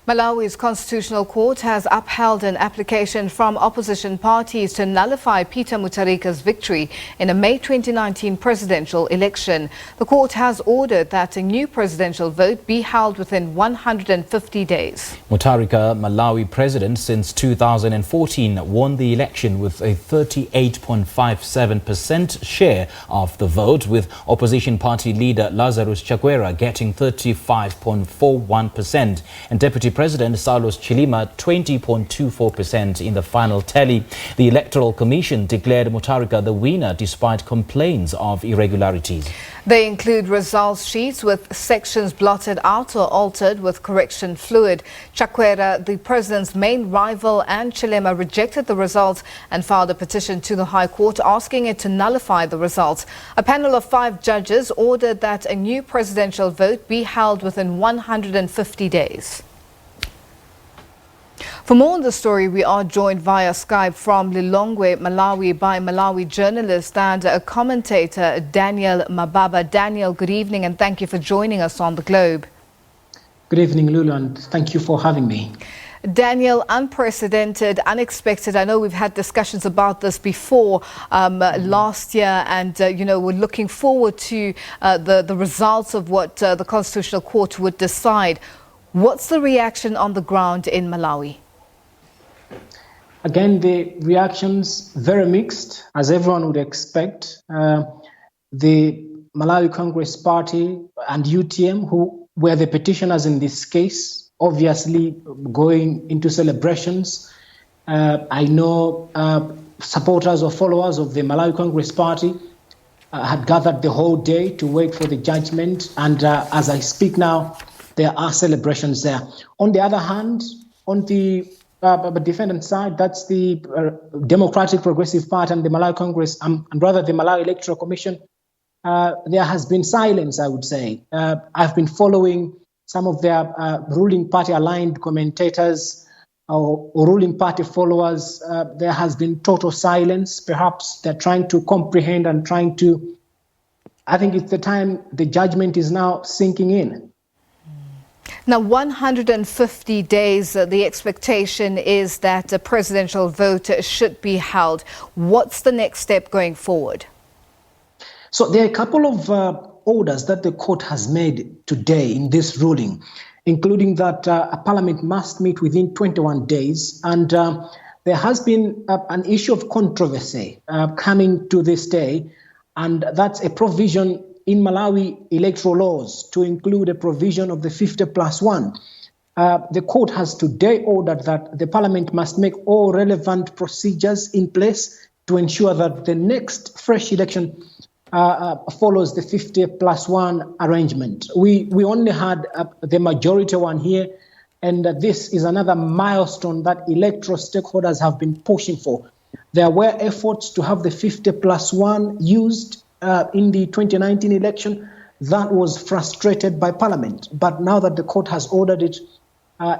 Malawi's Constitutional Court has upheld an application from opposition parties to nullify Peter Mutharika's victory in a May 2019 presidential election. The court has ordered that a new presidential vote be held within 150 days. Mutharika, Malawi president since 2014, won the election with a 38.57% share of the vote, with opposition party leader Lazarus Chakwera getting 35.41% and Deputy President Saulos Chilima 20.24% in the final tally. The Electoral Commission declared Mutharika the winner despite complaints of irregularities. They include results sheets with sections blotted out or altered with correction fluid. Chakwera, the president's main rival, and Chilima rejected the results and filed a petition to the High Court asking it to nullify the results. A panel of 5 judges ordered that a new presidential vote be held within 150 days. For more on the story, we are joined via Skype from Lilongwe, Malawi by Malawi journalist and commentator Daniel Mababa. Daniel, good evening and thank you for joining us on The Globe. Good evening, Lulu, and thank you for having me. Daniel, unprecedented, unexpected. I know we've had discussions about this before last year, and we're looking forward to the results of what the Constitutional Court would decide. What's the reaction on the ground in Malawi? Again, the reactions very mixed, as everyone would expect. The Malawi Congress Party and UTM, who were the petitioners in this case, obviously going into celebrations. I know supporters or followers of the Malawi Congress Party had gathered the whole day to wait for the judgment, and as I speak now, there are celebrations there. On the other hand, on the defendant side, that's the Democratic Progressive Party and the Malawi Congress, and rather the Malawi Electoral Commission. There has been silence, I would say. I've been following some of their ruling party aligned commentators or ruling party followers. There has been total silence. Perhaps they're trying to comprehend and trying to, I think it's the time the judgment is now sinking in. Now, 150 days, the expectation is that a presidential vote should be held. What's the next step going forward? So there are a couple of orders that the court has made today in this ruling, including that a parliament must meet within 21 days. And there has been an issue of controversy coming to this day, and that's a provision in Malawi electoral laws to include a provision of the 50+1. The court has today ordered that the parliament must make all relevant procedures in place to ensure that the next fresh election follows the 50+1 arrangement. We only had the majority one here, and this is another milestone that electoral stakeholders have been pushing for. There were efforts to have the 50+1 used in the 2019 election. That was frustrated by Parliament. But now that the court has ordered it,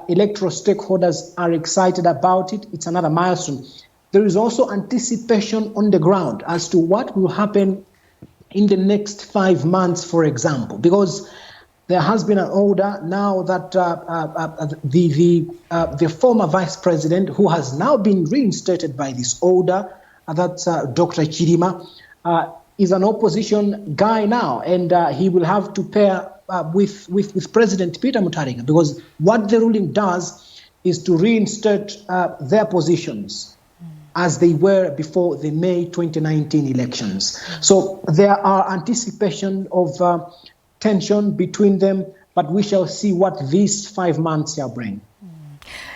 electoral stakeholders are excited about it. It's another milestone. There is also anticipation on the ground as to what will happen in the next 5 months, for example, because there has been an order now that the former vice president, who has now been reinstated by this order, that's Dr. Chilima, is an opposition guy now, and he will have to pair with President Peter Mutharika, because what the ruling does is to reinstate their positions as they were before the May 2019 elections. So there are anticipation of tension between them, but we shall see what these 5 months shall bring.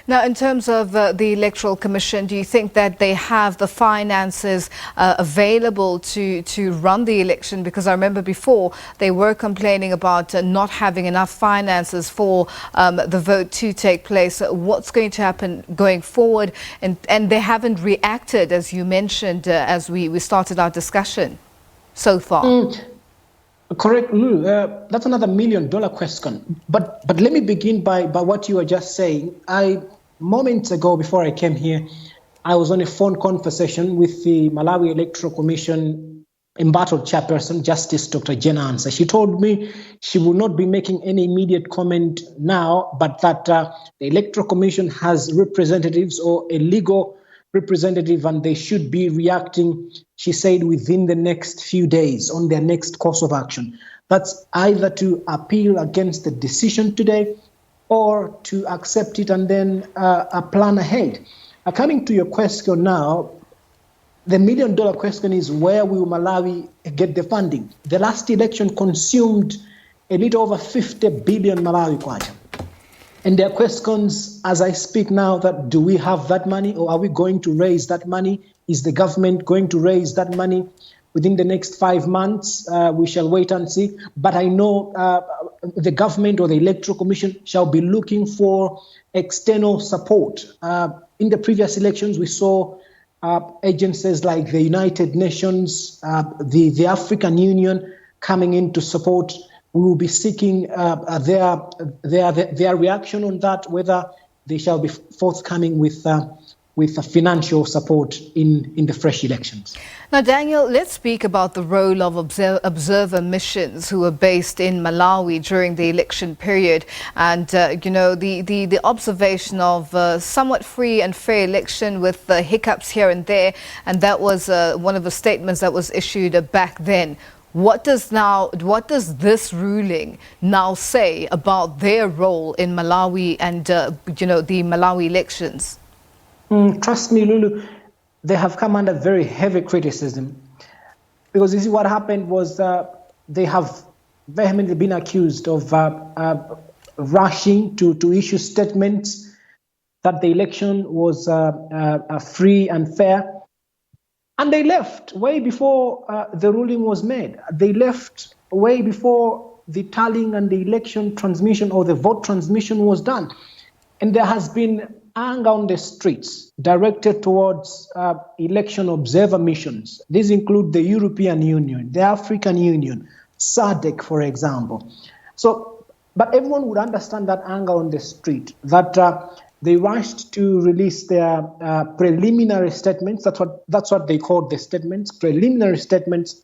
Now, in terms of the Electoral Commission, do you think that they have the finances available to run the election? Because I remember before they were complaining about not having enough finances for the vote to take place. What's going to happen going forward? And they haven't reacted, as you mentioned, as we started our discussion so far. Correct, Lou. That's another $1 million question. But let me begin by what you were just saying. Moments ago, before I came here, I was on a phone conversation with the Malawi Electoral Commission embattled chairperson, Justice Dr. Jenna Ansa. She told me she will not be making any immediate comment now, but that the Electoral Commission has representatives or a legal representative, and they should be reacting, she said, within the next few days on their next course of action. That's either to appeal against the decision today or to accept it and then plan ahead. Coming to your question now, the million-dollar question is, where will Malawi get the funding? The last election consumed a little over 50 billion Malawi kwacha. And there are questions as I speak now that, do we have that money, or are we going to raise that money? Is the government going to raise that money within the next 5 months? We shall wait and see. But I know the government or the Electoral Commission shall be looking for external support. In the previous elections, we saw agencies like the United Nations, the African Union coming in to support. We will be seeking their reaction on that, whether they shall be forthcoming with financial support in the fresh elections. Now, Daniel, let's speak about the role of observer missions who were based in Malawi during the election period. And, the observation of somewhat free and fair election with hiccups here and there. And that was one of the statements that was issued back then. What does this ruling now say about their role in Malawi and, the Malawi elections? Trust me, Lulu, they have come under very heavy criticism, because you see what happened was they have vehemently been accused of rushing to issue statements that the election was free and fair. And they left way before the ruling was made. They left way before the tallying and the election transmission or the vote transmission was done. And there has been anger on the streets directed towards election observer missions. These include the European Union, the African Union, SADC, for example. So, but everyone would understand that anger on the street, that they rushed to release their preliminary statements. That's what they called the statements, preliminary statements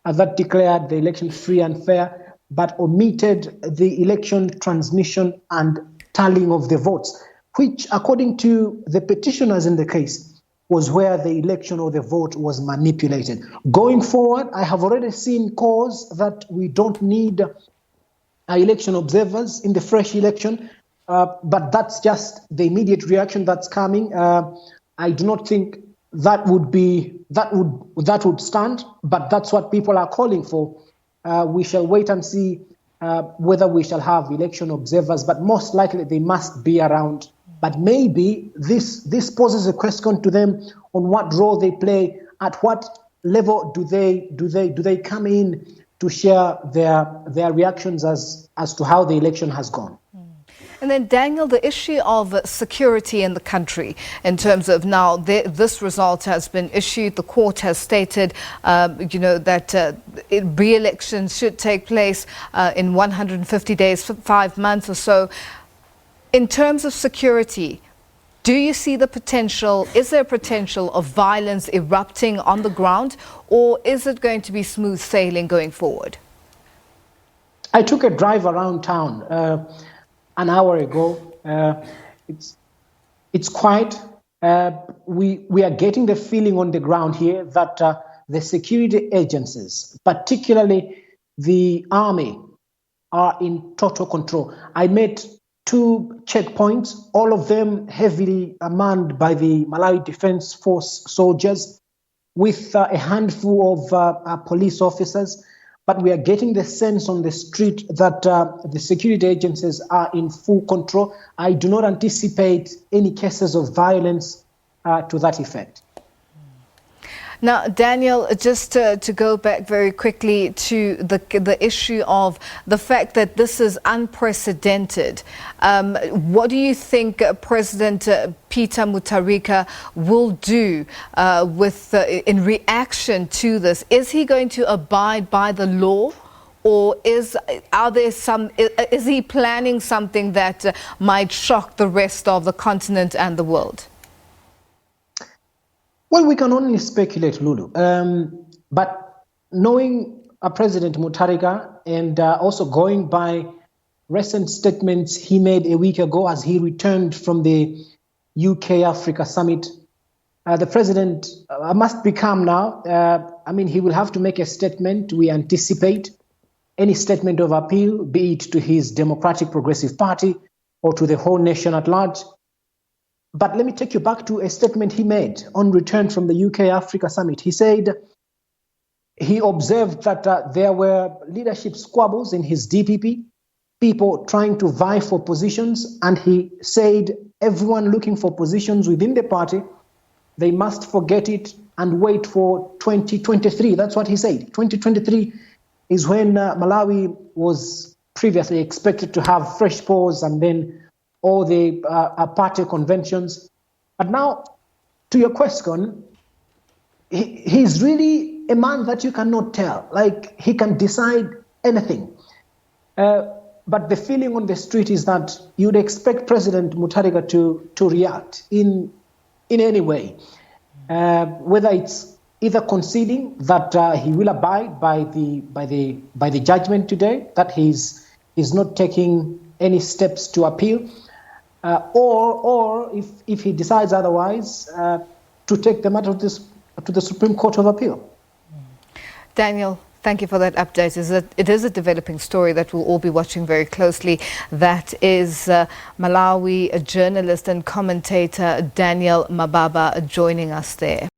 that declared the election free and fair, but omitted the election transmission and tallying of the votes, which, according to the petitioners in the case, was where the election or the vote was manipulated. Going forward, I have already seen calls that we don't need election observers in the fresh election, but that's just the immediate reaction that's coming. I do not think that would stand, but that's what people are calling for. We shall wait and see whether we shall have election observers, but most likely they must be around. But maybe this poses a question to them on what role they play, at what level do they come in to share their reactions as to how the election has gone. And then, Daniel, the issue of security in the country, in terms of now this result has been issued, the court has stated, that re-election should take place in 150 days, 5 months or so. In terms of security, do you see the potential, is there a potential of violence erupting on the ground, or is it going to be smooth sailing going forward? I took a drive around town an hour ago. It's quiet. We are getting the feeling on the ground here that the security agencies, particularly the army, are in total control. I met 2 checkpoints, all of them heavily manned by the Malawi Defense Force soldiers, with a handful of police officers. But we are getting the sense on the street that the security agencies are in full control. I do not anticipate any cases of violence to that effect. Now, Daniel, just to go back very quickly to the issue of the fact that this is unprecedented. What do you think President Peter Mutharika will do in reaction to this? Is he going to abide by the law, or is he planning something that might shock the rest of the continent and the world? Well, we can only speculate, Lulu. But knowing President Mutharika and also going by recent statements he made a week ago as he returned from the UK-Africa summit, the president must be calm now. He will have to make a statement. We anticipate any statement of appeal, be it to his Democratic Progressive Party or to the whole nation at large. But let me take you back to a statement he made on return from the UK-Africa summit. He said he observed that there were leadership squabbles in his DPP, people trying to vie for positions, and he said everyone looking for positions within the party, they must forget it and wait for 2023. That's what he said. 2023 is when Malawi was previously expected to have fresh polls and then all the party conventions. But now, to your question, he's really a man that you cannot tell. Like, he can decide anything. But the feeling on the street is that you'd expect President Mutharika to react in any way, whether it's either conceding that he will abide by the judgment today, that he's not taking any steps to appeal, or if he decides otherwise, to take the matter to the Supreme Court of Appeal. Daniel, thank you for that update. It is a developing story that we'll all be watching very closely. That is Malawi journalist and commentator Daniel Mababa joining us there.